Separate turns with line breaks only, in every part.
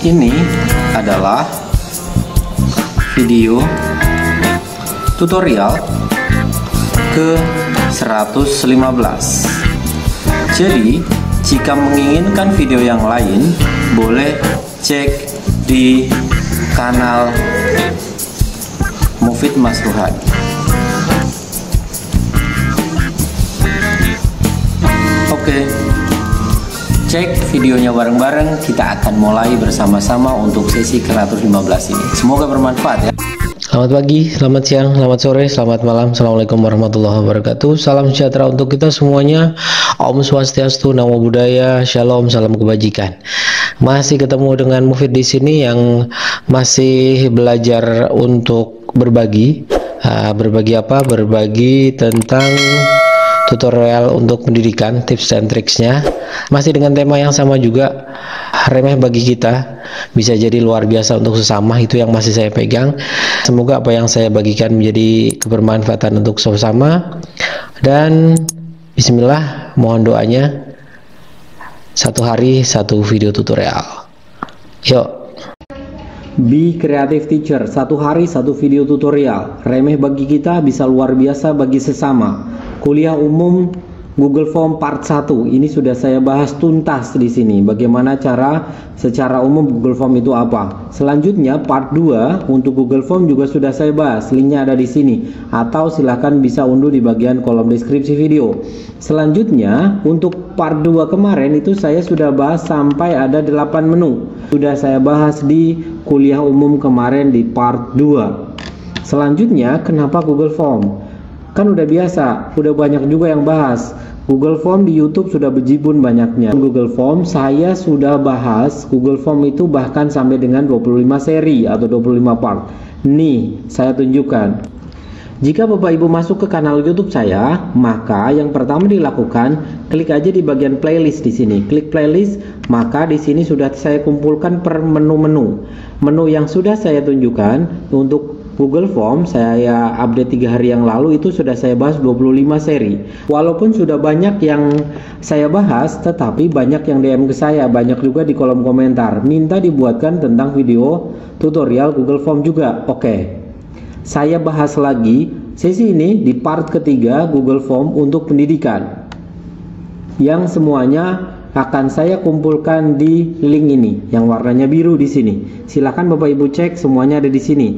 Ini adalah video tutorial ke 115. Jadi jika menginginkan video yang lain, boleh cek di kanal Mufid Mas Tuhan. Oke, cek videonya bareng-bareng. Kita akan mulai bersama-sama untuk sesi ke-115 ini. Semoga bermanfaat ya.
Selamat pagi, selamat siang, selamat sore, selamat malam. Assalamualaikum warahmatullahi wabarakatuh. Salam sejahtera untuk kita semuanya. Om Swastiastu, Namo Buddhaya, Shalom, salam kebajikan. Masih ketemu dengan Mufid di sini yang masih belajar untuk berbagi. Berbagi apa? Berbagi tentang tutorial untuk pendidikan, tips dan triksnya. Masih dengan tema yang sama juga, remeh bagi kita, bisa jadi luar biasa untuk sesama. Itu yang masih saya pegang. Semoga apa yang saya bagikan menjadi kebermanfaatan untuk sesama. Dan bismillah, mohon doanya. Satu hari satu video tutorial. Yuk.
Be Creative Teacher, satu hari satu video tutorial. Remeh bagi kita, bisa luar biasa bagi sesama. Kuliah umum Google Form part 1 ini sudah saya bahas tuntas di sini. Bagaimana cara secara umum Google Form itu apa. Selanjutnya part 2 untuk Google Form juga sudah saya bahas. Linknya ada di sini. Atau silahkan bisa unduh di bagian kolom deskripsi video. Selanjutnya untuk part 2 kemarin itu saya sudah bahas sampai ada 8 menu. Sudah saya bahas di kuliah umum kemarin di part 2. Selanjutnya kenapa Google Form? Kan udah biasa, udah banyak juga yang bahas. Google Form di YouTube sudah bejibun banyaknya. Google Form saya sudah bahas. Google Form itu bahkan sampai dengan 25 seri atau 25 part. Nih, saya tunjukkan. Jika Bapak Ibu masuk ke kanal YouTube saya, maka yang pertama dilakukan, klik aja di bagian playlist di sini. Klik playlist, maka di sini sudah saya kumpulkan per menu-menu. Menu yang sudah saya tunjukkan untuk Google Form saya update 3 hari yang lalu itu sudah saya bahas 25 seri. Walaupun sudah banyak yang saya bahas, tetapi banyak yang DM ke saya, banyak juga di kolom komentar minta dibuatkan tentang video tutorial Google Form juga. Oke. Saya bahas lagi sesi ini di part ketiga Google Form untuk pendidikan. Yang semuanya akan saya kumpulkan di link ini yang warnanya biru di sini. Silakan Bapak Ibu cek, semuanya ada di sini.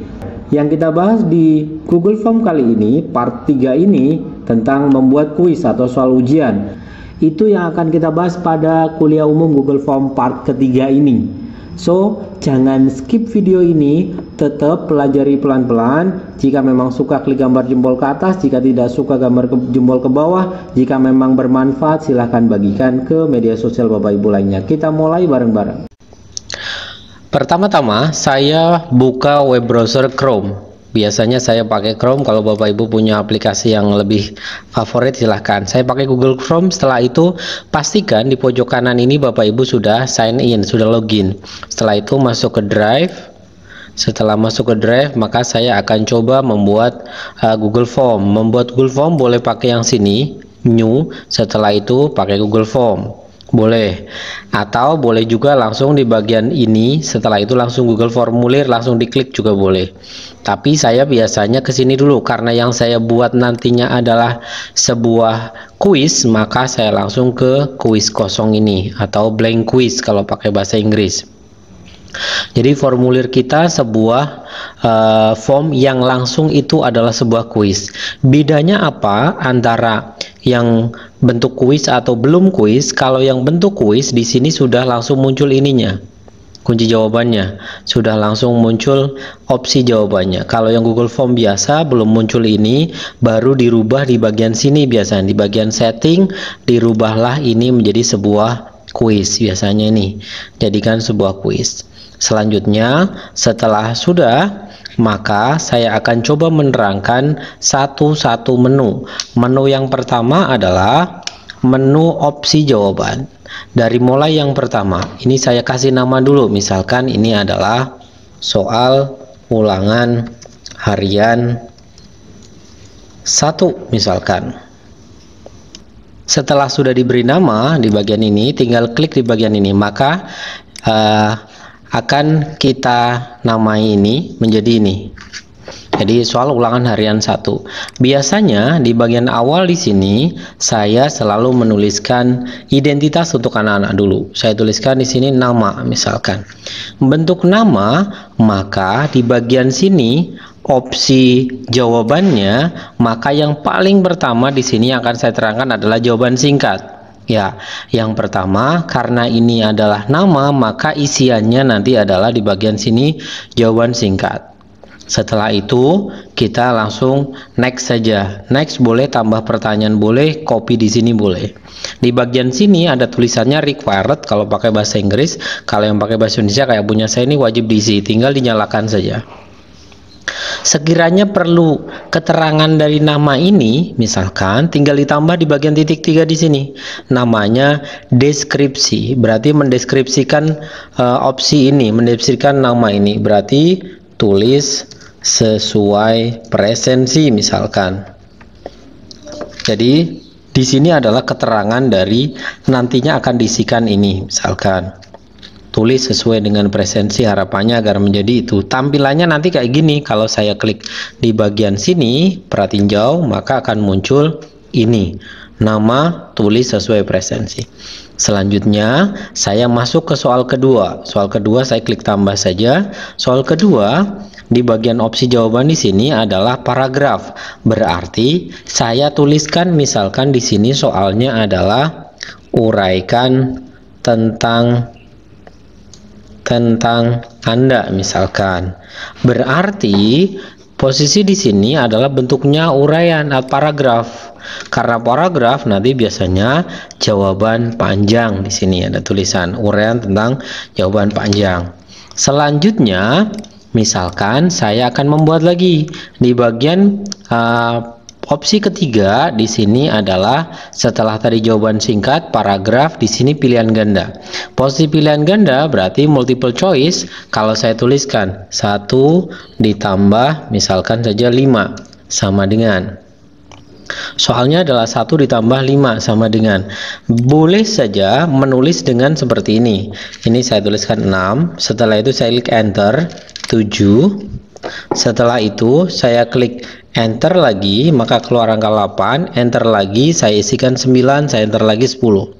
Yang kita bahas di Google Form kali ini, part 3 ini tentang membuat kuis atau soal ujian. Itu yang akan kita bahas pada kuliah umum Google Form part ketiga ini. So, jangan skip video ini, tetap pelajari pelan-pelan. Jika memang suka klik gambar jempol ke atas, jika tidak suka gambar jempol ke bawah. Jika memang bermanfaat silahkan bagikan ke media sosial Bapak Ibu lainnya. Kita mulai bareng-bareng.
Pertama-tama saya buka web browser Chrome. Biasanya saya pakai Chrome. Kalau Bapak Ibu punya aplikasi yang lebih favorit silahkan. Saya pakai Google Chrome. Setelah itu pastikan di pojok kanan ini Bapak Ibu sudah sign in, sudah login. Setelah itu masuk ke Drive. Setelah masuk ke Drive, maka saya akan coba membuat Google Form. Membuat Google Form boleh pakai yang sini, New. Setelah itu pakai Google Form. Boleh, atau boleh juga langsung di bagian ini. Setelah itu langsung Google Formulir, langsung diklik juga boleh. Tapi saya biasanya ke sini dulu karena yang saya buat nantinya adalah sebuah kuis, maka saya langsung ke kuis kosong ini atau blank quiz kalau pakai bahasa Inggris. Jadi formulir kita sebuah form yang langsung itu adalah sebuah kuis. Bedanya apa antara yang bentuk kuis atau belum kuis? Kalau yang bentuk kuis di sini sudah langsung muncul ininya, kunci jawabannya, sudah langsung muncul opsi jawabannya. Kalau yang Google Form biasa belum muncul ini, baru dirubah di bagian sini biasanya, di bagian setting dirubahlah ini menjadi sebuah kuis. Biasanya ini jadikan sebuah kuis. Selanjutnya setelah sudah, maka saya akan coba menerangkan satu-satu menu. Menu yang pertama adalah menu opsi jawaban. Dari mulai yang pertama, ini saya kasih nama dulu. Misalkan ini adalah soal ulangan harian 1 misalkan. Setelah sudah diberi nama di bagian ini, tinggal klik di bagian ini, maka akan kita namai ini menjadi ini. Jadi soal ulangan harian 1. Biasanya di bagian awal di sini saya selalu menuliskan identitas untuk anak-anak dulu. Saya tuliskan di sini nama misalkan. Bentuk nama, maka di bagian sini opsi jawabannya, maka yang paling pertama di sini yang akan saya terangkan adalah jawaban singkat. Ya, yang pertama karena ini adalah nama, maka isiannya nanti adalah di bagian sini jawaban singkat. Setelah itu kita langsung next saja. Next boleh, tambah pertanyaan boleh, copy di sini boleh. Di bagian sini ada tulisannya required kalau pakai bahasa Inggris. Kalau yang pakai bahasa Indonesia kayak punya saya ini wajib diisi, tinggal dinyalakan saja. Sekiranya perlu keterangan dari nama ini, misalkan tinggal ditambah di bagian titik 3 di sini. Namanya deskripsi, berarti mendeskripsikan opsi ini, mendeskripsikan nama ini. Berarti tulis sesuai presensi misalkan. Jadi di sini adalah keterangan dari nantinya akan diisikan ini, misalkan tulis sesuai dengan presensi, harapannya agar menjadi itu. Tampilannya nanti kayak gini. Kalau saya klik di bagian sini perhatiin jauh, maka akan muncul ini, nama tulis sesuai presensi. Selanjutnya saya masuk ke soal kedua. Soal kedua saya klik tambah saja. Soal kedua di bagian opsi jawaban di sini adalah paragraf. Berarti saya tuliskan misalkan di sini soalnya adalah uraikan tentang Anda misalkan. Berarti posisi di sini adalah bentuknya uraian atau paragraf. Karena paragraf nanti biasanya jawaban panjang. Di sini ada tulisan uraian tentang jawaban panjang. Selanjutnya misalkan saya akan membuat lagi di bagian opsi ketiga di sini adalah setelah tadi jawaban singkat, paragraf, di sini pilihan ganda. Posisi pilihan ganda berarti multiple choice. Kalau saya tuliskan 1 ditambah misalkan saja 5 sama dengan, soalnya adalah 1 ditambah 5 sama dengan, boleh saja menulis dengan seperti ini. Ini saya tuliskan 6, setelah itu saya klik enter 7, setelah itu saya klik enter lagi, maka keluar angka 8, enter lagi, saya isikan 9, saya enter lagi 10.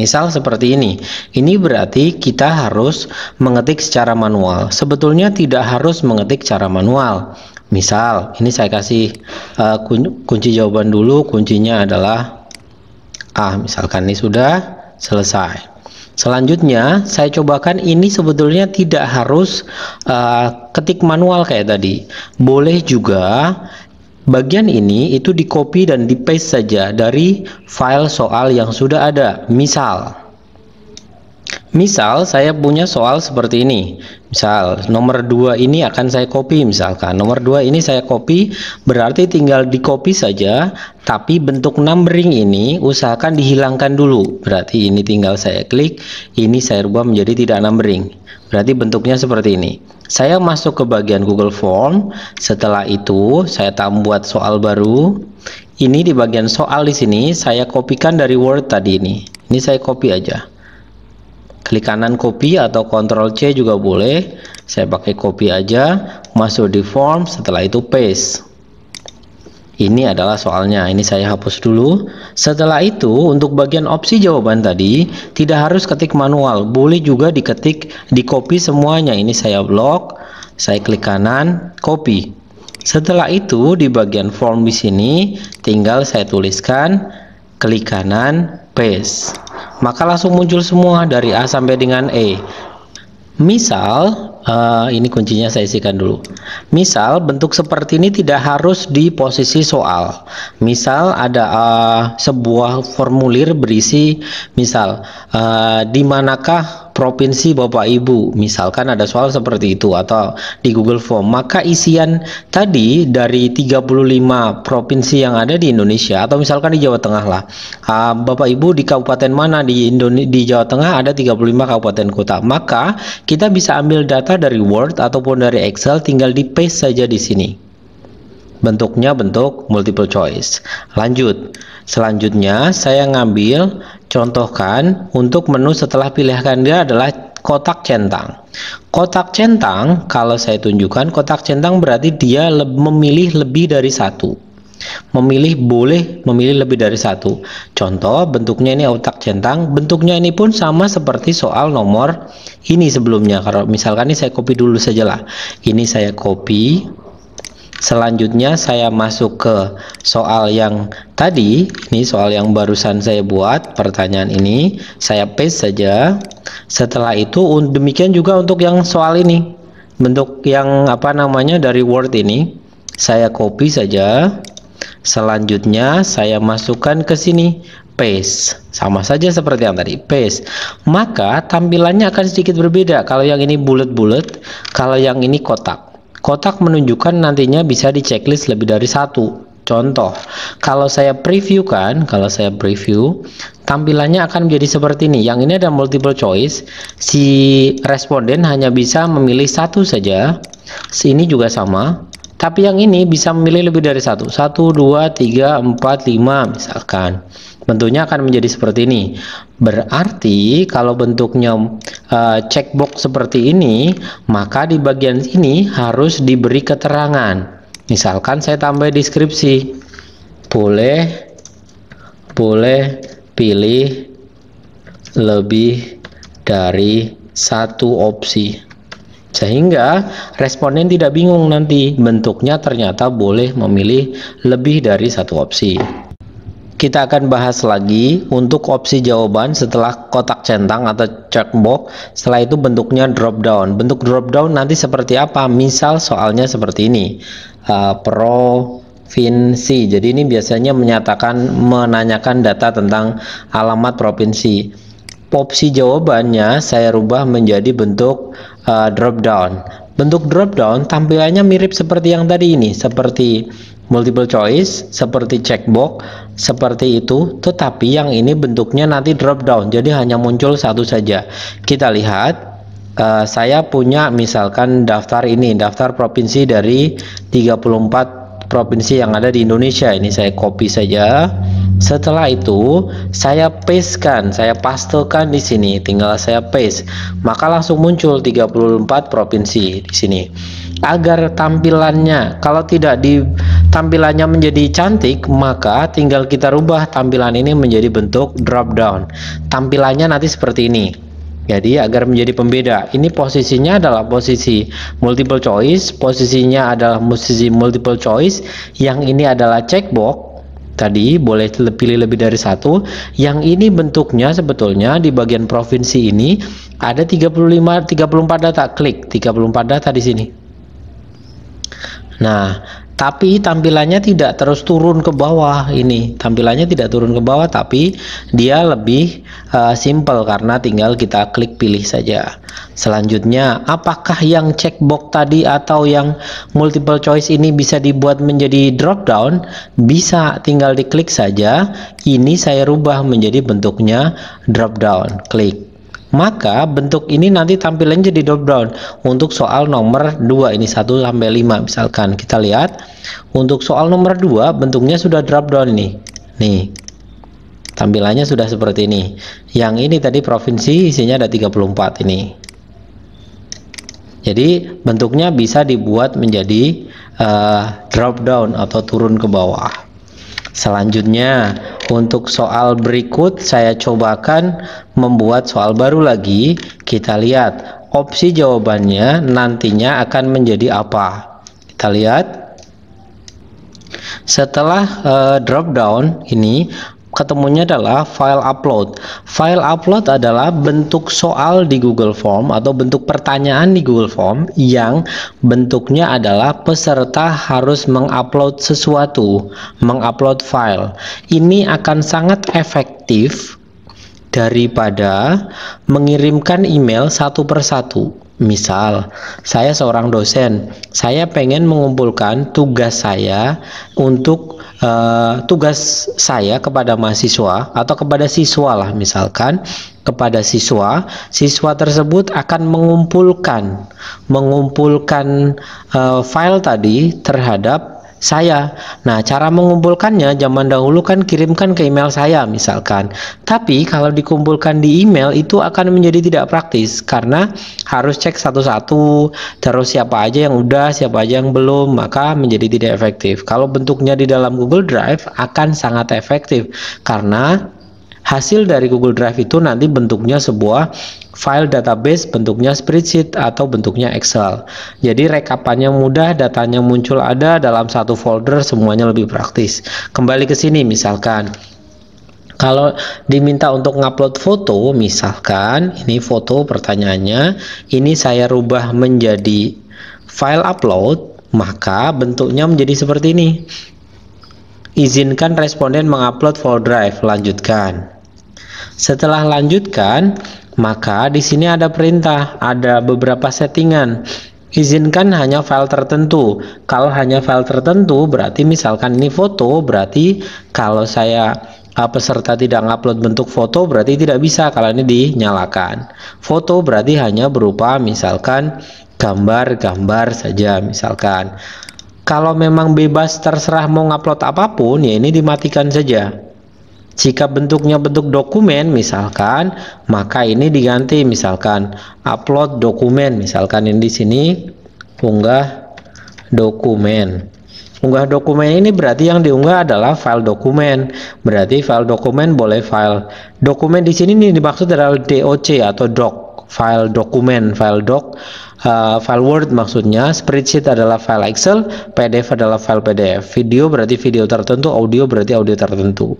Misal seperti ini. Ini berarti kita harus mengetik secara manual. Sebetulnya tidak harus mengetik secara manual. Misal ini saya kasih kunci jawaban dulu, kuncinya adalah A, misalkan ini sudah selesai. Selanjutnya saya cobakan, ini sebetulnya tidak harus ketik manual kayak tadi. Boleh juga bagian ini itu di copy dan di paste saja dari file soal yang sudah ada. Misal saya punya soal seperti ini. Misal nomor 2 ini akan saya copy, misalkan nomor 2 ini saya copy, berarti tinggal di copy saja, tapi bentuk numbering ini usahakan dihilangkan dulu. Berarti ini tinggal saya klik, ini saya rubah menjadi tidak numbering. Berarti bentuknya seperti ini. Saya masuk ke bagian Google Form. Setelah itu saya buat soal baru. Ini di bagian soal di sini saya kopikan dari Word tadi ini. Ini saya copy aja. Klik kanan copy atau Ctrl C juga boleh. Saya pakai copy aja, masuk di form, setelah itu paste. Ini adalah soalnya. Ini saya hapus dulu. Setelah itu untuk bagian opsi jawaban tadi tidak harus ketik manual, boleh juga diketik, di copy semuanya. Ini saya blok, saya klik kanan copy. Setelah itu di bagian form di sini tinggal saya tuliskan, klik kanan paste. Maka langsung muncul semua dari A sampai dengan E. Misal ini kuncinya saya isikan dulu. Misal bentuk seperti ini tidak harus di posisi soal. Misal ada sebuah formulir berisi misal di manakah provinsi Bapak Ibu, misalkan ada soal seperti itu, atau di Google Form, maka isian tadi dari 35 provinsi yang ada di Indonesia, atau misalkan di Jawa Tengah lah, Bapak Ibu di kabupaten mana di Jawa Tengah ada 35 kabupaten kota, maka kita bisa ambil data dari Word ataupun dari Excel, tinggal di paste saja di sini. Bentuknya bentuk multiple choice. Lanjut. Selanjutnya saya ngambil contohkan untuk menu setelah pilihan ganda adalah kotak centang. Kotak centang, kalau saya tunjukkan, kotak centang berarti dia memilih lebih dari satu. Boleh memilih lebih dari satu. Contoh, bentuknya ini kotak centang. Bentuknya ini pun sama seperti soal nomor ini sebelumnya. Kalau misalkan ini saya copy dulu sajalah. Ini saya copy. Selanjutnya saya masuk ke soal yang tadi. Ini soal yang barusan saya buat. Pertanyaan ini saya paste saja. Setelah itu demikian juga untuk yang soal ini. Bentuk yang dari Word ini saya copy saja. Selanjutnya saya masukkan ke sini, paste. Sama saja seperti yang tadi, paste. Maka tampilannya akan sedikit berbeda. Kalau yang ini bulat-bulat, kalau yang ini kotak. Kotak menunjukkan nantinya bisa di checklist lebih dari satu. Contoh, kalau saya preview, tampilannya akan menjadi seperti ini. Yang ini ada multiple choice. Si responden hanya bisa memilih satu saja. Sini juga sama. Tapi yang ini bisa memilih lebih dari satu. 1, 2, 3, 4, 5 misalkan. Bentuknya akan menjadi seperti ini. Berarti kalau bentuknya checkbox seperti ini, maka di bagian ini harus diberi keterangan. Misalkan saya tambah deskripsi. Boleh pilih lebih dari satu opsi. Sehingga responden tidak bingung nanti bentuknya ternyata boleh memilih lebih dari satu opsi. Kita akan bahas lagi untuk opsi jawaban setelah kotak centang atau checkbox. Setelah itu bentuknya drop down. Bentuk drop down nanti seperti apa? Misal soalnya seperti ini, provinsi. Jadi ini biasanya menanyakan data tentang alamat provinsi. Opsi jawabannya saya rubah menjadi bentuk drop down. Bentuk drop down tampilannya mirip seperti yang tadi ini, seperti multiple choice, seperti checkbox, seperti itu, tetapi yang ini bentuknya nanti drop down, jadi hanya muncul satu saja. Kita lihat, saya punya misalkan daftar provinsi dari 34 provinsi yang ada di Indonesia. Ini saya copy saja. Setelah itu saya pastekan di sini, tinggal saya paste, maka langsung muncul 34 provinsi di sini. Agar tampilannya, kalau tidak tampilannya menjadi cantik, maka tinggal kita rubah tampilan ini menjadi bentuk drop down. Tampilannya nanti seperti ini. Jadi agar menjadi pembeda, ini posisinya adalah posisi multiple choice, posisinya adalah posisi multiple choice, yang ini adalah checkbox. Tadi boleh pilih lebih dari satu. Yang ini bentuknya sebetulnya di bagian provinsi ini ada 34 data, klik 34 data di sini. Nah, tapi tampilannya tidak terus turun ke bawah. Ini tampilannya tidak turun ke bawah, tapi dia lebih simple karena tinggal kita klik pilih saja. Selanjutnya, apakah yang checkbox tadi atau yang multiple choice ini bisa dibuat menjadi drop down? Bisa, tinggal diklik saja. Ini saya rubah menjadi bentuknya drop down, klik. Maka bentuk ini nanti tampilannya jadi drop down. Untuk soal nomor 2 ini 1 sampai 5 misalkan, kita lihat untuk soal nomor 2 bentuknya sudah drop down ini. Nih. Tampilannya sudah seperti ini. Yang ini tadi provinsi isinya ada 34 ini. Jadi bentuknya bisa dibuat menjadi drop down atau turun ke bawah. Selanjutnya untuk soal berikut saya cobakan membuat soal baru lagi. Kita lihat opsi jawabannya nantinya akan menjadi apa. Kita lihat setelah drop down ini ketemunya adalah file upload. File upload adalah bentuk soal di Google Form atau bentuk pertanyaan di Google Form yang bentuknya adalah peserta harus mengupload sesuatu, mengupload file. Ini akan sangat efektif daripada mengirimkan email satu persatu. Misal, saya seorang dosen, saya pengen mengumpulkan tugas saya untuk tugas saya kepada mahasiswa atau kepada siswa lah, misalkan kepada siswa tersebut akan mengumpulkan file tadi terhadap saya. Nah, cara mengumpulkannya zaman dahulu kan kirimkan ke email saya misalkan. Tapi kalau dikumpulkan di email itu akan menjadi tidak praktis karena harus cek satu-satu, terus siapa aja yang udah, siapa aja yang belum, maka menjadi tidak efektif. Kalau bentuknya di dalam Google Drive akan sangat efektif karena hasil dari Google Drive itu nanti bentuknya sebuah file database, bentuknya spreadsheet atau bentuknya Excel. Jadi rekapannya mudah, datanya muncul ada dalam satu folder, semuanya lebih praktis. Kembali ke sini misalkan kalau diminta untuk ngupload foto, misalkan ini foto pertanyaannya, ini saya rubah menjadi file upload, maka bentuknya menjadi seperti ini. Izinkan responden mengupload file drive, lanjutkan. Setelah lanjutkan, maka di sini ada perintah, ada beberapa settingan. Izinkan hanya file tertentu. Kalau hanya file tertentu, berarti misalkan ini foto, berarti kalau saya peserta tidak ngupload bentuk foto, berarti tidak bisa kalau ini dinyalakan. Foto berarti hanya berupa misalkan gambar-gambar saja misalkan. Kalau memang bebas terserah mau ngupload apapun, ya ini dimatikan saja. Jika bentuknya bentuk dokumen misalkan, maka ini diganti misalkan upload dokumen, misalkan ini di sini unggah dokumen. Unggah dokumen ini berarti yang diunggah adalah file dokumen. Berarti file dokumen boleh file dokumen di sini ini dimaksud adalah DOC atau doc, file dokumen, file doc, file Word maksudnya, spreadsheet adalah file Excel, PDF adalah file PDF, video berarti video tertentu, audio berarti audio tertentu.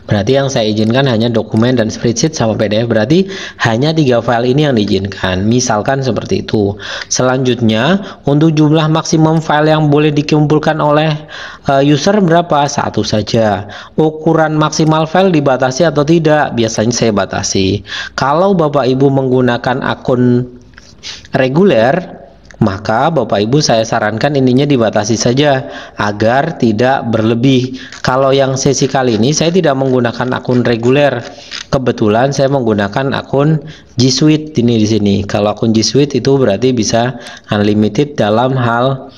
Berarti yang saya izinkan hanya dokumen dan spreadsheet sama PDF, berarti hanya 3 file ini yang diizinkan, misalkan seperti itu. Selanjutnya untuk jumlah maksimum file yang boleh dikumpulkan oleh user berapa? 1 saja. Ukuran maksimal file dibatasi atau tidak? Biasanya saya batasi. Kalau Bapak Ibu menggunakan akun reguler, maka Bapak Ibu saya sarankan ininya dibatasi saja agar tidak berlebih. Kalau yang sesi kali ini saya tidak menggunakan akun reguler. Kebetulan saya menggunakan akun G Suite ini di sini. Kalau akun G Suite itu berarti bisa unlimited dalam hal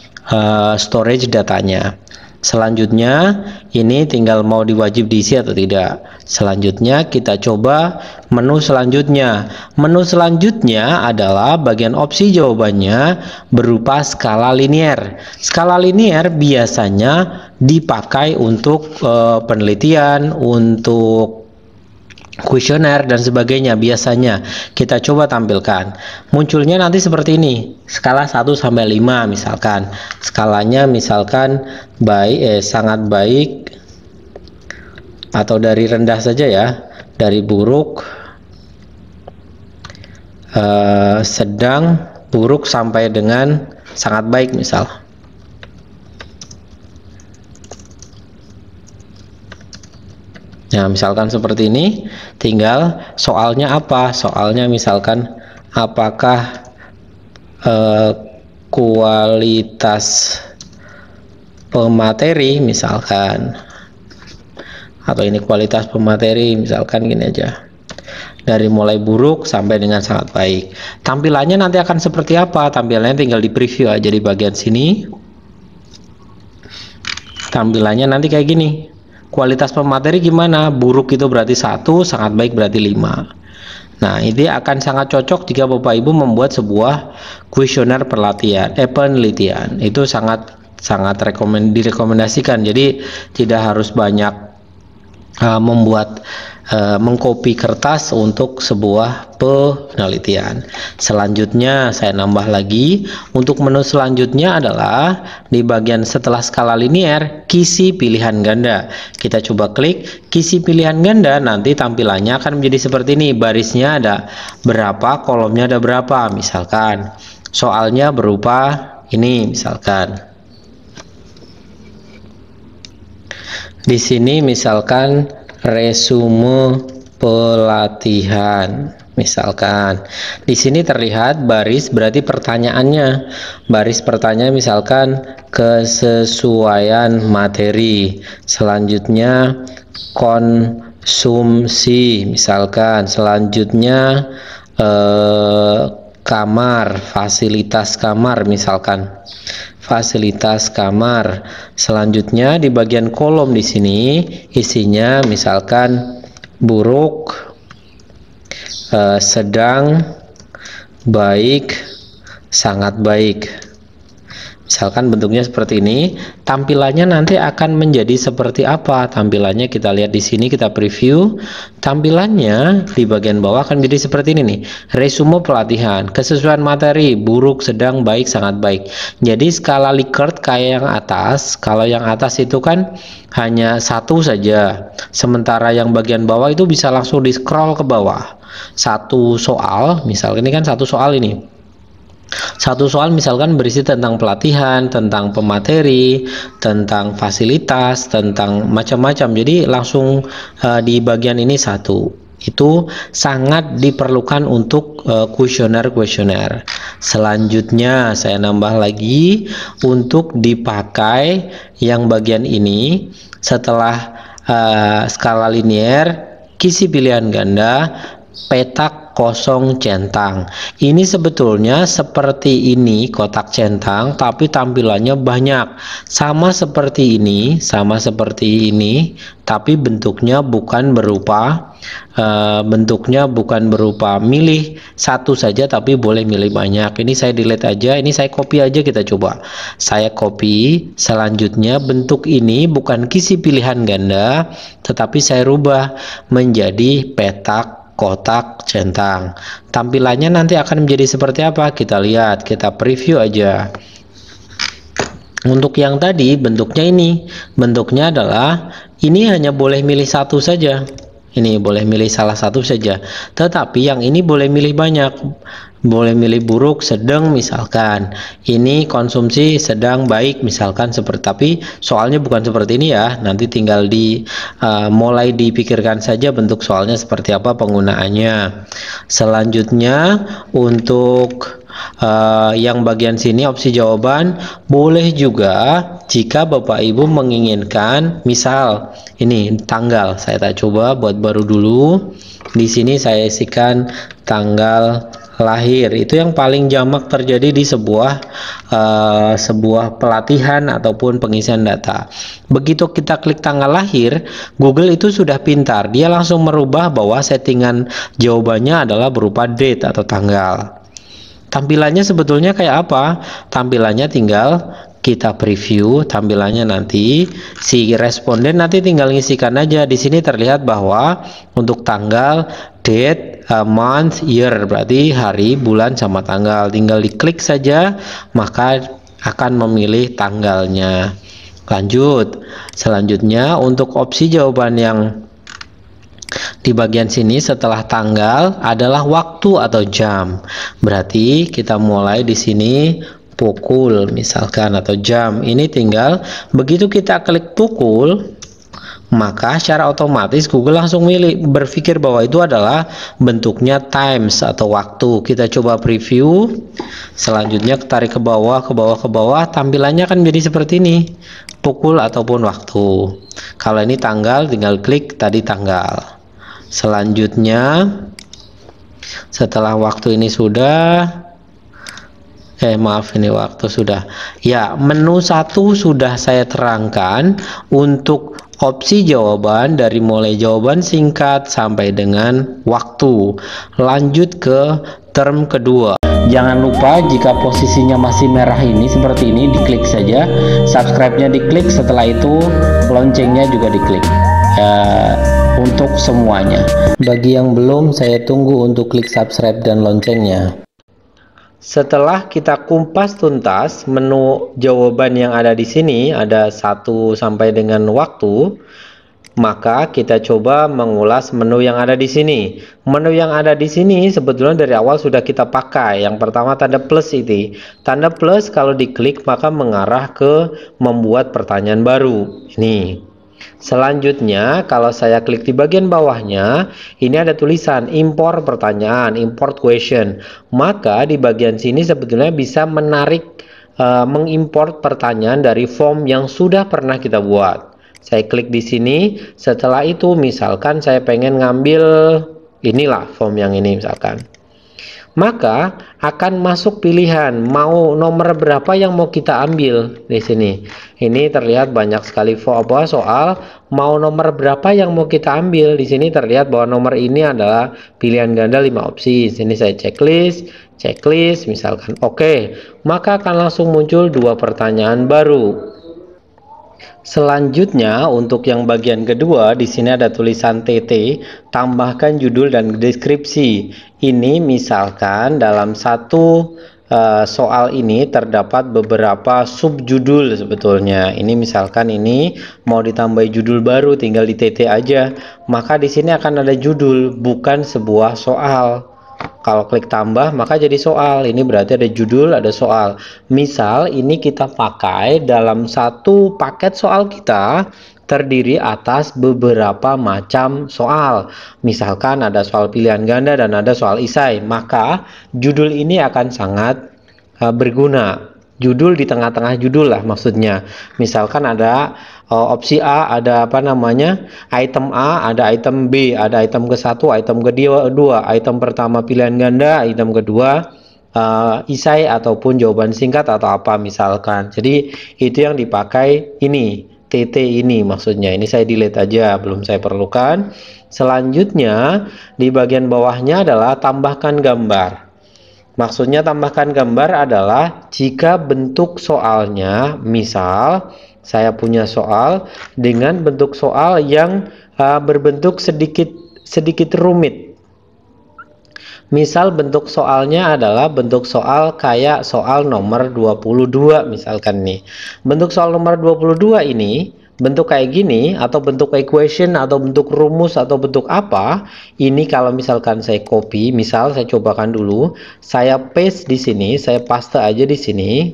storage datanya. Selanjutnya ini tinggal mau diwajib diisi atau tidak. Selanjutnya kita coba menu selanjutnya. Menu selanjutnya adalah bagian opsi jawabannya berupa skala linier. Skala linier biasanya dipakai untuk penelitian, untuk kuesioner dan sebagainya. Biasanya kita coba tampilkan, munculnya nanti seperti ini, skala 1 sampai 5 misalkan. Skalanya misalkan baik, sangat baik, atau dari rendah saja ya, dari buruk, sedang, buruk sampai dengan sangat baik misal. Nah, misalkan seperti ini, tinggal soalnya apa? Soalnya misalkan apakah kualitas pemateri misalkan, atau ini kualitas pemateri misalkan gini aja, dari mulai buruk sampai dengan sangat baik. Tampilannya nanti akan seperti apa? Tampilannya tinggal di preview aja di bagian sini. Tampilannya nanti kayak gini. Kualitas pemateri gimana? Buruk itu berarti 1, sangat baik berarti 5. Nah, ini akan sangat cocok jika Bapak Ibu membuat sebuah kuesioner penelitian. Itu sangat direkomendasikan. Jadi tidak harus banyak mengcopy kertas untuk sebuah penelitian. Selanjutnya saya nambah lagi, untuk menu selanjutnya adalah di bagian setelah skala linier, kisi pilihan ganda. Kita coba klik kisi pilihan ganda, nanti tampilannya akan menjadi seperti ini. Barisnya ada berapa, kolomnya ada berapa, misalkan soalnya berupa ini misalkan. Di sini misalkan resume pelatihan misalkan. Di sini terlihat baris berarti pertanyaannya. Baris pertanyaan misalkan kesesuaian materi. Selanjutnya konsumsi misalkan. Selanjutnya kamar, fasilitas kamar misalkan. Fasilitas kamar. Selanjutnya di bagian kolom di sini isinya misalkan buruk, sedang, baik, sangat baik. Misalkan bentuknya seperti ini, tampilannya nanti akan menjadi seperti apa? Tampilannya kita lihat di sini, kita preview. Tampilannya di bagian bawah akan menjadi seperti ini nih. Resume pelatihan, kesesuaian materi, buruk, sedang, baik, sangat baik. Jadi skala Likert kayak yang atas. Kalau yang atas itu kan hanya satu saja. Sementara yang bagian bawah itu bisa langsung di scroll ke bawah. Satu soal, misalkan ini kan satu soal ini. Satu soal misalkan berisi tentang pelatihan, tentang pemateri, tentang fasilitas, tentang macam-macam. Jadi langsung di bagian ini satu. Itu sangat diperlukan untuk kuesioner. Selanjutnya saya nambah lagi untuk dipakai yang bagian ini setelah skala linear, kisi pilihan ganda, petak kosong centang. Ini sebetulnya seperti ini kotak centang, tapi tampilannya banyak. Sama seperti ini, tapi bentuknya bukan berupa milih satu saja, tapi boleh milih banyak. Ini saya delete aja, ini saya copy aja, kita coba. Saya copy, selanjutnya bentuk ini bukan kisi pilihan ganda, tetapi saya rubah menjadi petak kotak centang. Tampilannya nanti akan menjadi seperti apa? Kita lihat, kita preview aja. Untuk yang tadi bentuknya ini, bentuknya adalah ini hanya boleh milih satu saja. Ini boleh milih salah satu saja. Tetapi yang ini boleh milih banyak. Boleh milih buruk, sedang misalkan. Ini konsumsi sedang, baik misalkan seperti, tapi soalnya bukan seperti ini ya. Nanti tinggal mulai dipikirkan saja bentuk soalnya seperti apa penggunaannya. Selanjutnya untuk yang bagian sini opsi jawaban boleh juga jika Bapak Ibu menginginkan, misal ini tanggal, saya tak coba buat baru dulu. Di sini saya isikan tanggal lahir. Itu yang paling jamak terjadi di sebuah pelatihan ataupun pengisian data. Begitu kita klik tanggal lahir, Google itu sudah pintar, dia langsung merubah bahwa settingan jawabannya adalah berupa date atau tanggal. Tampilannya sebetulnya kayak apa? Tampilannya tinggal kita preview, tampilannya nanti si responden nanti tinggal ngisikan aja. Di sini terlihat bahwa untuk tanggal, date, month, year, berarti hari, bulan sama tanggal. Tinggal diklik saja, maka akan memilih tanggalnya. Lanjut. Selanjutnya untuk opsi jawaban yang di bagian sini setelah tanggal adalah waktu atau jam. Berarti kita mulai di sini pukul misalkan atau jam. Ini tinggal begitu kita klik pukul, maka secara otomatis Google langsung berpikir bahwa itu adalah bentuknya times atau waktu. Kita coba preview. Selanjutnya tarik ke bawah, tampilannya akan menjadi seperti ini, pukul ataupun waktu. Kalau ini tanggal, tinggal klik tadi tanggal. Selanjutnya setelah waktu ini sudah ini waktu sudah ya, menu 1 sudah saya terangkan untuk opsi jawaban dari mulai jawaban singkat sampai dengan waktu. Lanjut ke term kedua. Jangan lupa jika posisinya masih merah ini seperti ini, diklik saja, subscribe-nya diklik, setelah itu loncengnya juga diklik. Untuk semuanya. Bagi yang belum, saya tunggu untuk klik subscribe dan loncengnya. Setelah kita kumpas tuntas menu jawaban yang ada di sini, ada 1 sampai dengan waktu, maka kita coba mengulas menu yang ada di sini. Menu yang ada di sini sebetulnya dari awal sudah kita pakai. Yang pertama tanda plus itu. Tanda plus kalau diklik maka mengarah ke membuat pertanyaan baru. Ini. Selanjutnya kalau saya klik di bagian bawahnya, ini ada tulisan import pertanyaan, import question. Maka di bagian sini sebetulnya bisa mengimport pertanyaan dari form yang sudah pernah kita buat. Saya klik di sini. Setelah itu misalkan saya pengen ngambil inilah form yang ini misalkan. maka akan masuk pilihan mau nomor berapa yang mau kita ambil di sini. Ini terlihat banyak sekali soal mau nomor berapa yang mau kita ambil. Di sini terlihat bahwa nomor ini adalah pilihan ganda 5 opsi. Sini saya checklist misalkan oke, maka akan langsung muncul 2 pertanyaan baru. Selanjutnya untuk yang bagian kedua di sini ada tulisan TT, tambahkan judul dan deskripsi. Ini misalkan dalam satu soal ini terdapat beberapa subjudul sebetulnya. Ini misalkan ini mau ditambahi judul baru, tinggal di TT aja. Maka di sini akan ada judul, bukan sebuah soal. Kalau klik tambah maka jadi soal. Ini berarti ada judul, ada soal. Misal ini kita pakai dalam satu paket soal kita terdiri atas beberapa macam soal. Misalkan ada soal pilihan ganda dan ada soal isai, maka judul ini akan sangat berguna. Judul di tengah-tengah judul lah maksudnya. Misalkan ada opsi A, ada apa namanya, item A, ada item B, ada item ke-1, item kedua, item pertama pilihan ganda, item kedua isai ataupun jawaban singkat atau apa misalkan. Jadi itu yang dipakai ini, TT ini maksudnya. Ini saya delete aja, belum saya perlukan. Selanjutnya di bagian bawahnya adalah tambahkan gambar. Maksudnya tambahkan gambar adalah jika bentuk soalnya, misal saya punya soal dengan bentuk soal yang berbentuk sedikit rumit. Misal bentuk soalnya adalah bentuk soal kayak soal nomor 22 misalkan nih. Bentuk soal nomor 22 ini bentuk kayak gini, atau bentuk equation, atau bentuk rumus, atau bentuk apa, ini kalau misalkan saya copy, misal saya cobakan dulu, saya paste di sini, saya paste aja di sini,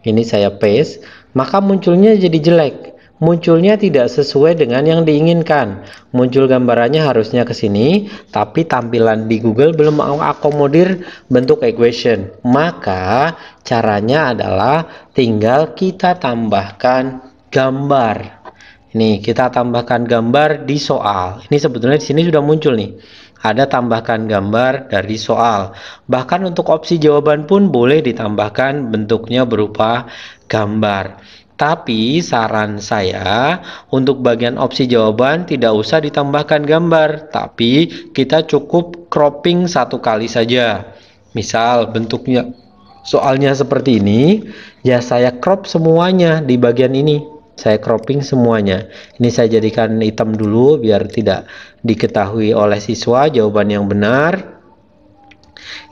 ini saya paste, maka munculnya jadi jelek, munculnya tidak sesuai dengan yang diinginkan, muncul gambarannya harusnya ke sini, tapi tampilan di Google belum mengakomodir bentuk equation, maka caranya adalah tinggal kita tambahkan gambar. Ini kita tambahkan gambar di soal. Ini sebetulnya di sini sudah muncul nih. Ada tambahkan gambar dari soal. Bahkan untuk opsi jawaban pun boleh ditambahkan bentuknya berupa gambar. Tapi saran saya untuk bagian opsi jawaban tidak usah ditambahkan gambar, tapi kita cukup cropping satu kali saja. Misal bentuknya soalnya seperti ini, ya saya crop semuanya di bagian ini. Saya cropping semuanya. Ini saya jadikan hitam dulu biar tidak diketahui oleh siswa jawaban yang benar.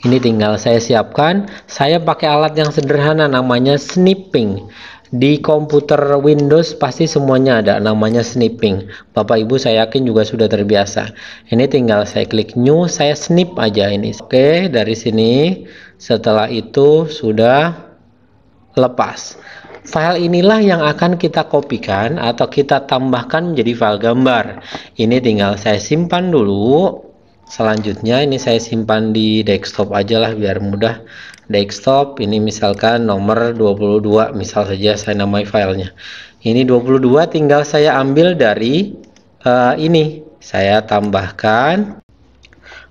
Ini tinggal saya siapkan. Saya pakai alat yang sederhana namanya snipping. Di komputer Windows pasti semuanya ada namanya snipping. Bapak Ibu saya yakin juga sudah terbiasa. Ini tinggal saya klik new, saya snip aja ini. Oke, dari sini setelah itu sudah lepas. File inilah yang akan kita kopikan atau kita tambahkan menjadi file gambar. Ini tinggal saya simpan dulu. Selanjutnya ini saya simpan di desktop aja lah biar mudah. Desktop ini misalkan nomor 22, misal saja saya namai filenya. Ini 22 tinggal saya ambil dari ini. Saya tambahkan.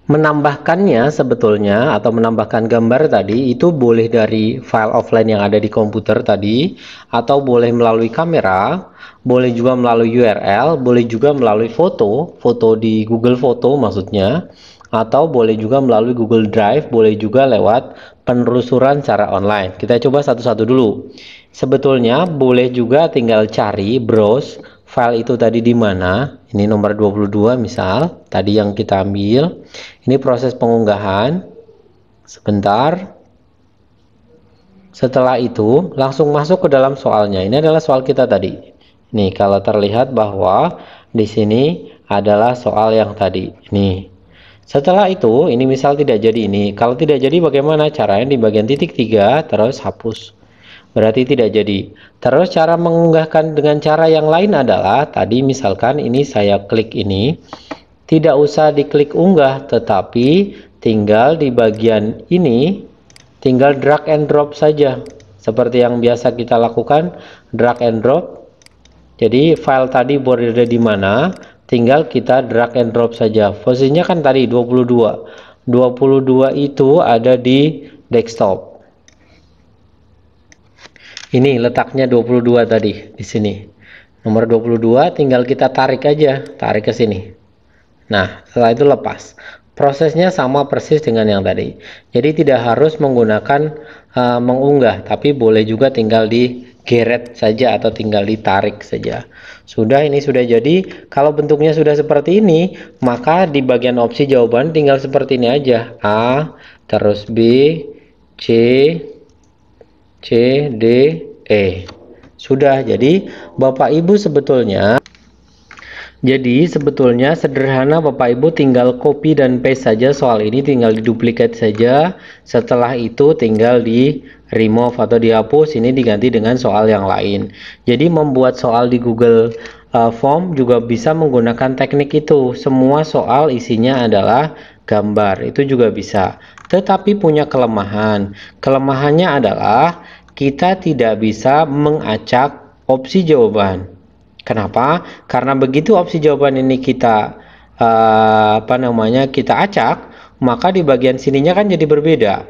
Menambahkannya sebetulnya atau menambahkan gambar tadi itu boleh dari file offline yang ada di komputer tadi, atau boleh melalui kamera, boleh juga melalui URL, boleh juga melalui foto di Google Foto maksudnya, atau boleh juga melalui Google Drive, boleh juga lewat penelusuran secara online. Kita coba satu-satu dulu. Sebetulnya boleh juga tinggal cari, browse file itu tadi di mana. Ini nomor 22 misal, tadi yang kita ambil. Ini proses pengunggahan. Sebentar. Setelah itu langsung masuk ke dalam soalnya. Ini adalah soal kita tadi. Nih kalau terlihat bahwa di sini adalah soal yang tadi. Nih. Setelah itu ini misal tidak jadi ini. Kalau tidak jadi bagaimana caranya? Di bagian titik 3 terus hapus. Berarti tidak jadi. Terus cara mengunggahkan dengan cara yang lain adalah tadi misalkan ini saya klik ini, tidak usah diklik unggah, tetapi tinggal di bagian ini tinggal drag and drop saja seperti yang biasa kita lakukan, drag and drop. Jadi file tadi berada di mana, tinggal kita drag and drop saja. Posisinya kan tadi 22 22 itu ada di desktop. Ini letaknya 22 tadi di sini. Nomor 22 tinggal kita tarik aja, tarik ke sini. Nah, setelah itu lepas. Prosesnya sama persis dengan yang tadi. Jadi tidak harus menggunakan mengunggah, tapi boleh juga tinggal digeret saja atau tinggal ditarik saja. Sudah, ini sudah jadi. Kalau bentuknya sudah seperti ini, maka di bagian opsi jawaban tinggal seperti ini aja. A, terus B, C, D, E. Sudah, jadi Bapak Ibu sebetulnya sederhana, Bapak Ibu tinggal copy dan paste saja soal ini, tinggal diduplikat saja. Setelah itu tinggal di remove atau dihapus, ini diganti dengan soal yang lain. Jadi membuat soal di Google Form juga bisa menggunakan teknik itu. Semua soal isinya adalah gambar, itu juga bisa. Tetapi punya kelemahan. Kelemahannya adalah kita tidak bisa mengacak opsi jawaban. Kenapa? Karena begitu opsi jawaban ini kita kita acak, maka di bagian sininya kan jadi berbeda.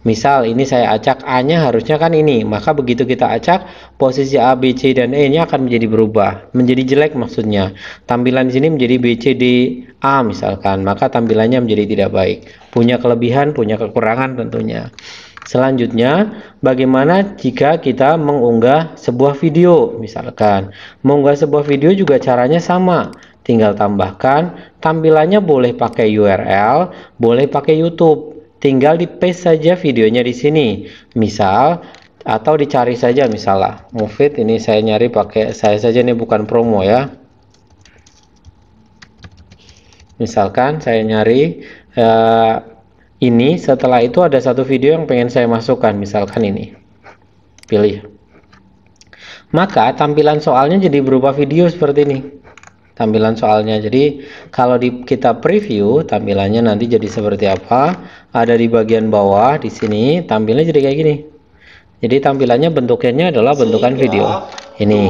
Misal ini saya acak A-nya harusnya kan ini, maka begitu kita acak, posisi A, B, C, dan E-nya akan menjadi berubah, menjadi jelek maksudnya. Tampilan di sini menjadi B, C, D, A misalkan, maka tampilannya menjadi tidak baik. Punya kelebihan, punya kekurangan tentunya. Selanjutnya, bagaimana jika kita mengunggah sebuah video? Misalkan, mengunggah sebuah video juga caranya sama. Tinggal tambahkan, tampilannya boleh pakai URL, boleh pakai YouTube. Tinggal di paste saja videonya di sini. Misal, atau dicari saja misalnya. Mufid, ini saya nyari pakai, saya saja ini bukan promo ya. Misalkan, saya nyari ini, setelah itu ada satu video yang pengen saya masukkan, misalkan ini, pilih, maka tampilan soalnya jadi berubah video seperti ini, tampilan soalnya. Jadi kalau kita preview, tampilannya nanti jadi seperti apa, ada di bagian bawah di sini, tampilnya jadi kayak gini. Jadi tampilannya bentuknya adalah bentukan video ini.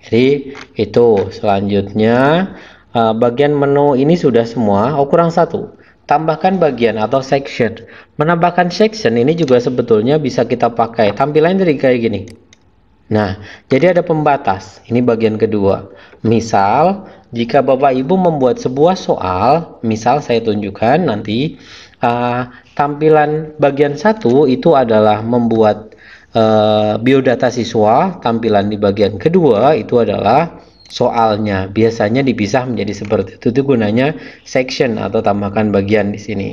Jadi itu. Selanjutnya bagian menu ini sudah semua. Oh, kurang satu, tambahkan bagian atau section. Menambahkan section ini juga sebetulnya bisa kita pakai tampilannya jadi kayak gini. Nah, jadi ada pembatas. Ini bagian kedua. Misal, jika Bapak Ibu membuat sebuah soal, misal saya tunjukkan nanti, tampilan bagian satu itu adalah membuat biodata siswa. Tampilan di bagian kedua itu adalah soalnya. Biasanya dipisah menjadi seperti itu. Itu gunanya section atau tambahkan bagian di sini.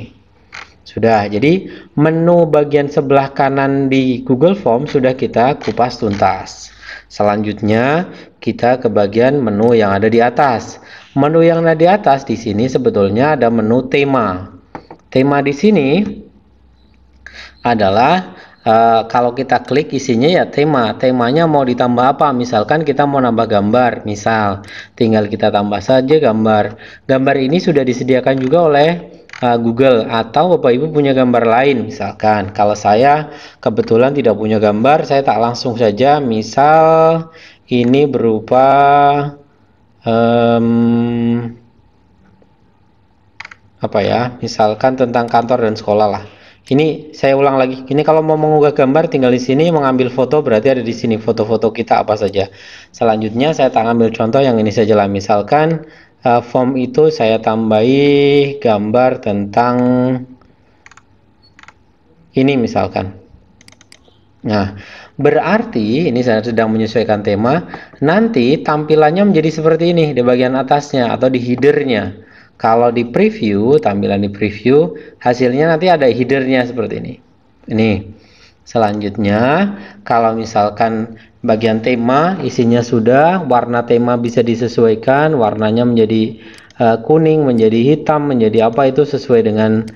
Sudah, jadi menu bagian sebelah kanan di Google Form sudah kita kupas tuntas. Selanjutnya kita ke bagian menu yang ada di atas. Menu yang ada di atas di sini sebetulnya ada menu tema. Tema di sini adalah kalau kita klik isinya ya tema. Temanya mau ditambah apa? Misalkan kita mau nambah gambar, misal tinggal kita tambah saja gambar. Gambar ini sudah disediakan juga oleh Google, atau Bapak Ibu punya gambar lain. Misalkan kalau saya kebetulan tidak punya gambar, saya tak langsung saja, misal ini berupa apa ya, misalkan tentang kantor dan sekolah lah. Ini saya ulang lagi. Ini kalau mau mengunggah gambar tinggal di sini, mengambil foto berarti ada di sini foto-foto kita apa saja. Selanjutnya saya tak ambil contoh yang ini saja lah. Misalkan form itu saya tambahi gambar tentang ini misalkan. Nah, berarti ini saya sedang menyesuaikan tema. Nanti tampilannya menjadi seperti ini di bagian atasnya atau di headernya. Kalau di preview, tampilan di preview, hasilnya nanti ada headernya seperti ini. Ini. Selanjutnya, kalau misalkan bagian tema, isinya sudah, warna tema bisa disesuaikan, warnanya menjadi kuning, menjadi hitam, menjadi apa itu sesuai dengan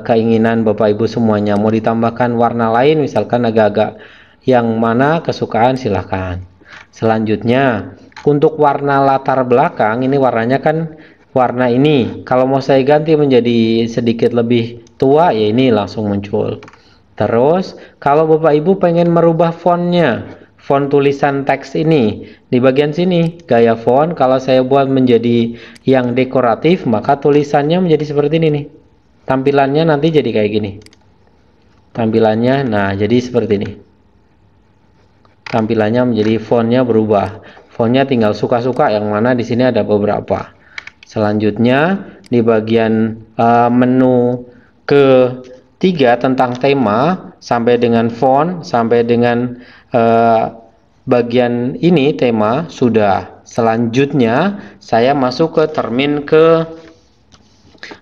keinginan Bapak Ibu semuanya. Mau ditambahkan warna lain, misalkan agak-agak yang mana kesukaan silahkan. Selanjutnya, untuk warna latar belakang, ini warnanya kan warna ini. Kalau mau saya ganti menjadi sedikit lebih tua, ya ini langsung muncul. Terus kalau Bapak Ibu pengen merubah fontnya, font tulisan teks ini di bagian sini, gaya font, kalau saya buat menjadi yang dekoratif, maka tulisannya menjadi seperti ini nih. tampilannya nanti jadi kayak gini. Tampilannya, nah jadi seperti ini. Tampilannya menjadi fontnya berubah. Fontnya tinggal suka-suka, yang mana di sini ada beberapa. Selanjutnya di bagian menu ketiga tentang tema sampai dengan font sampai dengan bagian ini tema sudah. Selanjutnya saya masuk ke termin ke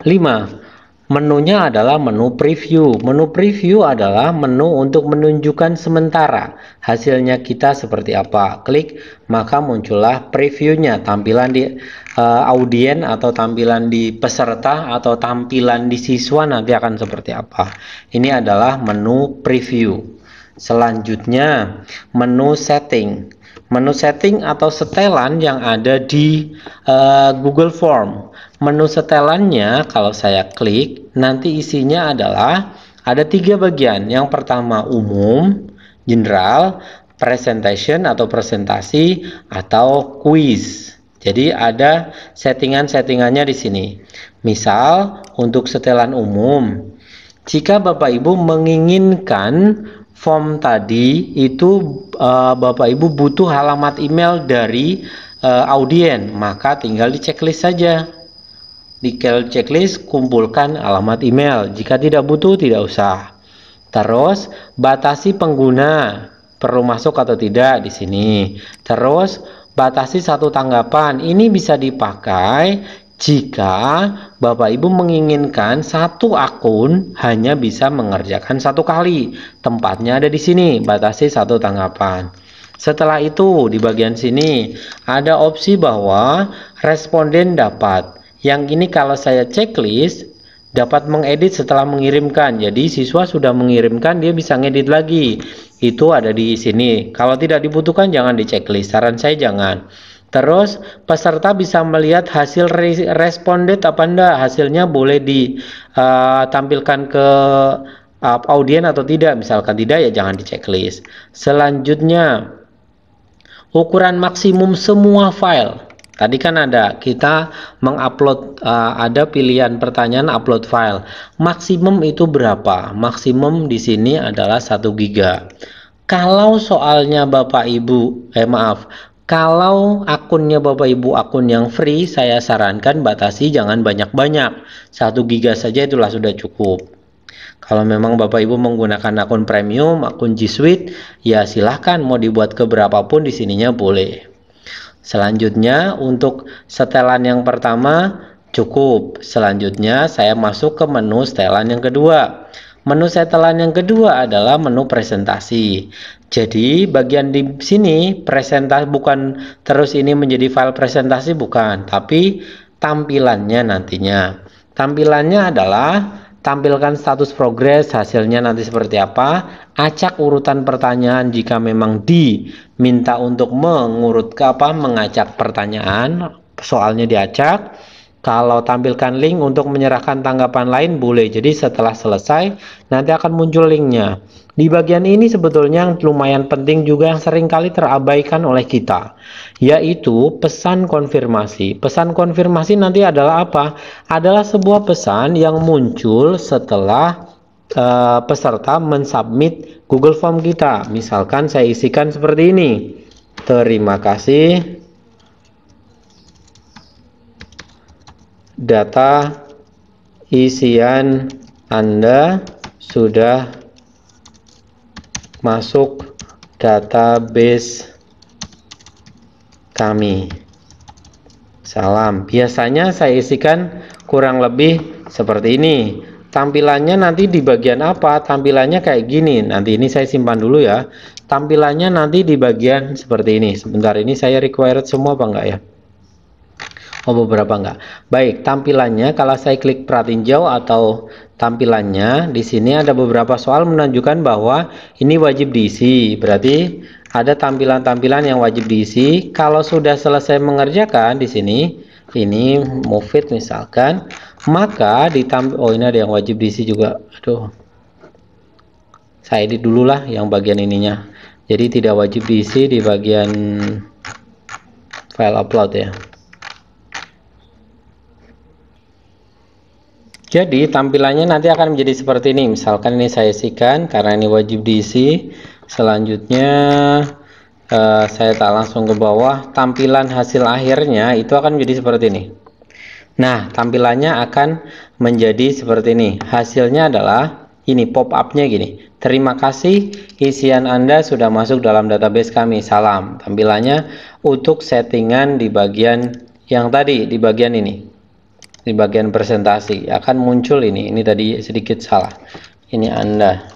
5. Menunya adalah menu preview. Menu preview adalah menu untuk menunjukkan sementara hasilnya kita seperti apa. Klik, maka muncullah previewnya, tampilan di audien atau tampilan di peserta atau tampilan di siswa nanti akan seperti apa. Ini adalah menu preview. Selanjutnya menu setting. Menu setting atau setelan yang ada di Google Form. Menu setelannya kalau saya klik nanti isinya adalah ada 3 bagian. Yang pertama umum, general, presentation atau presentasi, atau quiz. Jadi ada settingannya di sini. Misal untuk setelan umum, jika Bapak Ibu menginginkan form tadi itu Bapak Ibu butuh alamat email dari audien, maka tinggal di checklist saja. Di checklist kumpulkan alamat email. Jika tidak butuh tidak usah. Terus batasi pengguna, perlu masuk atau tidak di sini. Terus batasi 1 tanggapan. Ini bisa dipakai jika Bapak Ibu menginginkan 1 akun hanya bisa mengerjakan 1 kali. Tempatnya ada di sini, batasi 1 tanggapan. Setelah itu di bagian sini ada opsi bahwa responden dapat. Yang ini kalau saya checklist dapat mengedit setelah mengirimkan. Jadi siswa sudah mengirimkan dia bisa ngedit lagi. Itu ada di sini. Kalau tidak dibutuhkan jangan di checklist. Saran saya jangan. Terus peserta bisa melihat hasil responded apa enggak. Hasilnya boleh ditampilkan ke audien atau tidak. Misalkan tidak ya jangan di checklist. Selanjutnya ukuran maksimum semua file. Tadi kan ada kita mengupload ada pilihan pertanyaan upload file. Maksimum itu berapa? Maksimum di sini adalah 1 giga. Kalau soalnya Bapak Ibu, kalau akunnya Bapak Ibu akun yang free, saya sarankan batasi jangan banyak-banyak. 1 giga saja itulah sudah cukup. Kalau memang Bapak Ibu menggunakan akun premium, akun G Suite, ya silahkan mau dibuat ke berapapun di sininya boleh. Selanjutnya untuk setelan yang pertama cukup. Selanjutnya saya masuk ke menu setelan yang kedua. Menu setelan yang kedua adalah menu presentasi. Jadi bagian di sini presentasi bukan terus ini menjadi file presentasi bukan, tapi tampilannya nantinya. Tampilannya adalah tampilkan status progres, hasilnya nanti seperti apa, acak urutan pertanyaan jika memang diminta untuk mengacak pertanyaan, soalnya diacak. Kalau tampilkan link untuk menyerahkan tanggapan lain boleh. Jadi setelah selesai nanti akan muncul linknya. Di bagian ini sebetulnya yang lumayan penting juga yang seringkali terabaikan oleh kita, yaitu pesan konfirmasi. Pesan konfirmasi nanti adalah apa? Adalah sebuah pesan yang muncul setelah peserta mensubmit Google Form kita. Misalkan saya isikan seperti ini. Terima kasih, data isian Anda sudah masuk database kami. Salam. Biasanya saya isikan kurang lebih seperti ini. Tampilannya nanti di bagian apa? Tampilannya kayak gini. Nanti ini saya simpan dulu ya. Tampilannya nanti di bagian seperti ini. Sebentar, ini saya required semua apa enggak ya? Oh, beberapa enggak. Baik, tampilannya kalau saya klik pratinjau atau tampilannya di sini ada beberapa soal menunjukkan bahwa ini wajib diisi. Berarti ada tampilan-tampilan yang wajib diisi. Kalau sudah selesai mengerjakan di sini, ini move it misalkan, maka oh ini ada yang wajib diisi juga. Aduh. Saya edit dulu lah yang bagian ininya. Jadi tidak wajib diisi di bagian file upload ya. Jadi tampilannya nanti akan menjadi seperti ini. Misalkan ini saya isikan karena ini wajib diisi. Selanjutnya saya tak langsung ke bawah. Tampilan hasil akhirnya itu akan menjadi seperti ini. Nah, tampilannya akan menjadi seperti ini. Hasilnya adalah ini pop up-nya gini. Terima kasih, isian Anda sudah masuk dalam database kami. Salam. Tampilannya untuk settingan di bagian yang tadi, di bagian ini. Di bagian presentasi akan muncul ini tadi sedikit salah, ini Anda.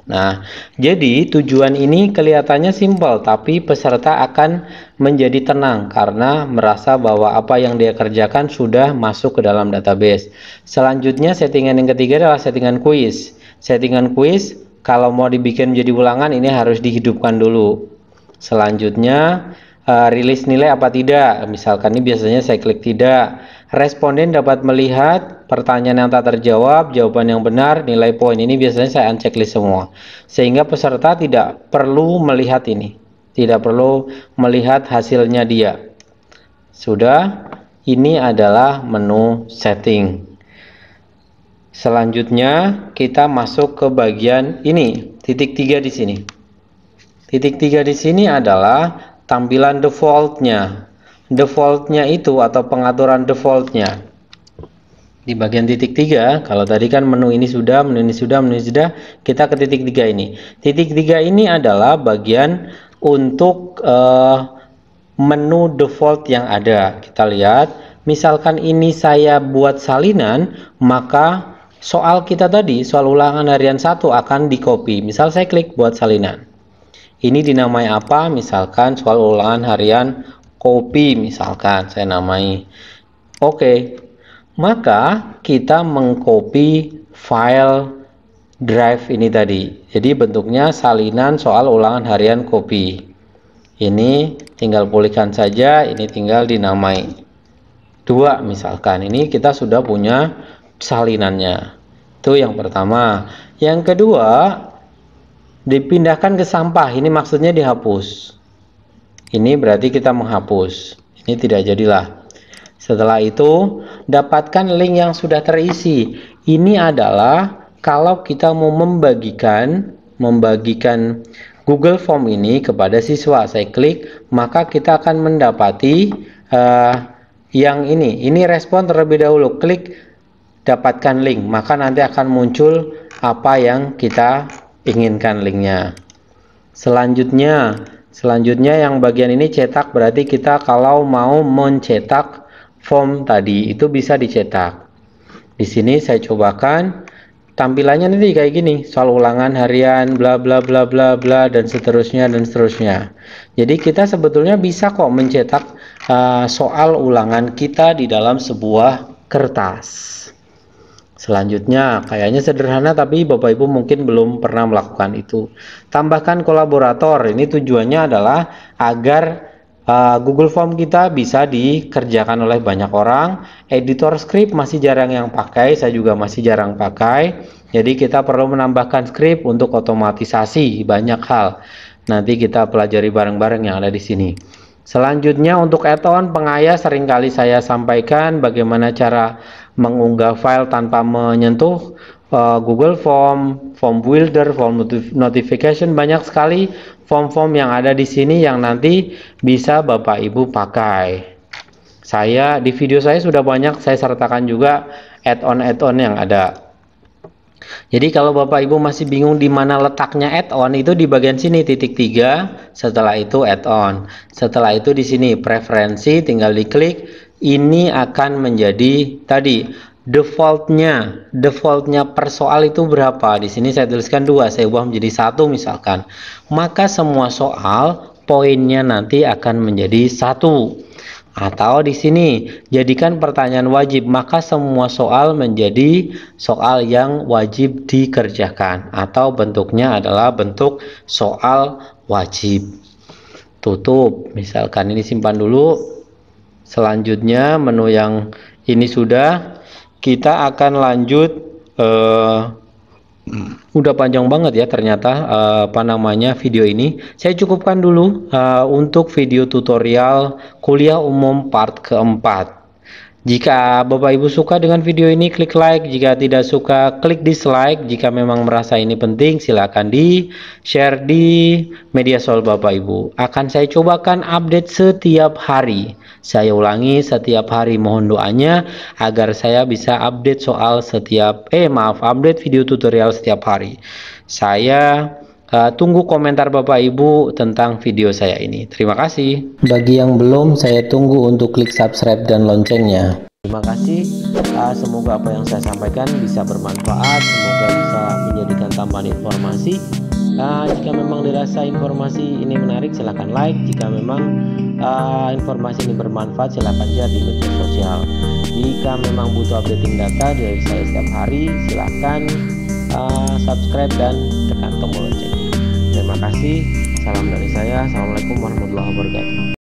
Nah, jadi tujuan ini kelihatannya simpel, tapi peserta akan menjadi tenang karena merasa bahwa apa yang dia kerjakan sudah masuk ke dalam database. Selanjutnya settingan yang ketiga adalah settingan kuis. Settingan kuis kalau mau dibikin menjadi ulangan ini harus dihidupkan dulu. Selanjutnya rilis nilai apa tidak, misalkan ini biasanya saya klik tidak. Responden dapat melihat pertanyaan yang tak terjawab, jawaban yang benar, nilai poin. Ini biasanya saya unchecklist semua, sehingga peserta tidak perlu melihat ini, tidak perlu melihat hasilnya dia. Sudah, ini adalah menu setting. Selanjutnya kita masuk ke bagian ini, titik 3 di sini. Titik 3 di sini adalah tampilan defaultnya. Defaultnya itu atau pengaturan defaultnya. Di bagian titik 3, kalau tadi kan menu ini sudah, menu ini sudah, menu ini sudah, kita ke titik 3 ini. Titik 3 ini adalah bagian untuk menu default yang ada. Kita lihat, misalkan ini saya buat salinan, maka soal kita tadi, soal ulangan harian 1 akan di copy. Misal saya klik buat salinan. Ini dinamai apa? Misalkan soal ulangan harian copy, misalkan saya namai. Oke. Maka kita mengcopy file drive ini tadi. Jadi bentuknya salinan soal ulangan harian copy. Ini tinggal pulihkan saja, ini tinggal dinamai 2 misalkan. Ini kita sudah punya salinannya. Itu yang pertama. Yang kedua, dipindahkan ke sampah. Ini maksudnya dihapus. Ini berarti kita menghapus. Ini tidak jadilah. Setelah itu, dapatkan link yang sudah terisi. Ini adalah kalau kita mau membagikan Google Form ini kepada siswa. Saya klik, maka kita akan mendapati yang ini. Ini respon terlebih dahulu. Klik dapatkan link, maka nanti akan muncul apa yang kita inginkan linknya. Selanjutnya yang bagian ini cetak, berarti kita kalau mau mencetak form tadi itu bisa dicetak. Di sini saya cobakan tampilannya nanti kayak gini, soal ulangan harian bla bla bla bla bla dan seterusnya dan seterusnya. Jadi kita sebetulnya bisa kok mencetak soal ulangan kita di dalam sebuah kertas. Selanjutnya, kayaknya sederhana tapi Bapak Ibu mungkin belum pernah melakukan itu. Tambahkan kolaborator. Ini tujuannya adalah agar Google Form kita bisa dikerjakan oleh banyak orang. Editor script masih jarang yang pakai, saya juga masih jarang pakai. Jadi kita perlu menambahkan script untuk otomatisasi banyak hal. Nanti kita pelajari bareng-bareng yang ada di sini. Selanjutnya untuk add-on pengayas seringkali saya sampaikan bagaimana cara mengunggah file tanpa menyentuh Google Form, Form Builder, Form Notification, banyak sekali form-form yang ada di sini yang nanti bisa Bapak Ibu pakai. Di video saya sudah banyak saya sertakan juga add-on yang ada. Jadi kalau Bapak Ibu masih bingung di mana letaknya add-on, itu di bagian sini titik 3, setelah itu add-on. Setelah itu di sini preferensi, tinggal diklik. Ini akan menjadi tadi defaultnya per soal itu berapa. Di sini saya tuliskan 2, saya ubah menjadi 1 misalkan. Maka semua soal poinnya nanti akan menjadi 1. Atau di sini jadikan pertanyaan wajib, maka semua soal menjadi soal yang wajib dikerjakan atau bentuknya adalah bentuk soal wajib. Tutup, misalkan ini simpan dulu. Selanjutnya menu yang ini sudah, kita akan lanjut. Udah panjang banget ya ternyata video ini. Saya cukupkan dulu untuk video tutorial kuliah umum part keempat. Jika Bapak Ibu suka dengan video ini, klik like. Jika tidak suka, klik dislike. Jika memang merasa ini penting, silakan di-share di media sosial Bapak Ibu. Akan saya cobakan update setiap hari. Saya ulangi, setiap hari. Mohon doanya agar saya bisa update update video tutorial setiap hari. Saya tunggu komentar Bapak Ibu tentang video saya ini. Terima kasih. Bagi yang belum, saya tunggu untuk klik subscribe dan loncengnya. Terima kasih. Semoga apa yang saya sampaikan bisa bermanfaat. Semoga bisa menjadikan tambahan informasi. Jika memang dirasa informasi ini menarik, silahkan like. Jika memang informasi ini bermanfaat, silahkan share di media sosial. Jika memang butuh updating data dari saya setiap hari, silahkan subscribe dan tekan tombol lonceng. Terima kasih. Salam dari saya. Assalamualaikum warahmatullahi wabarakatuh.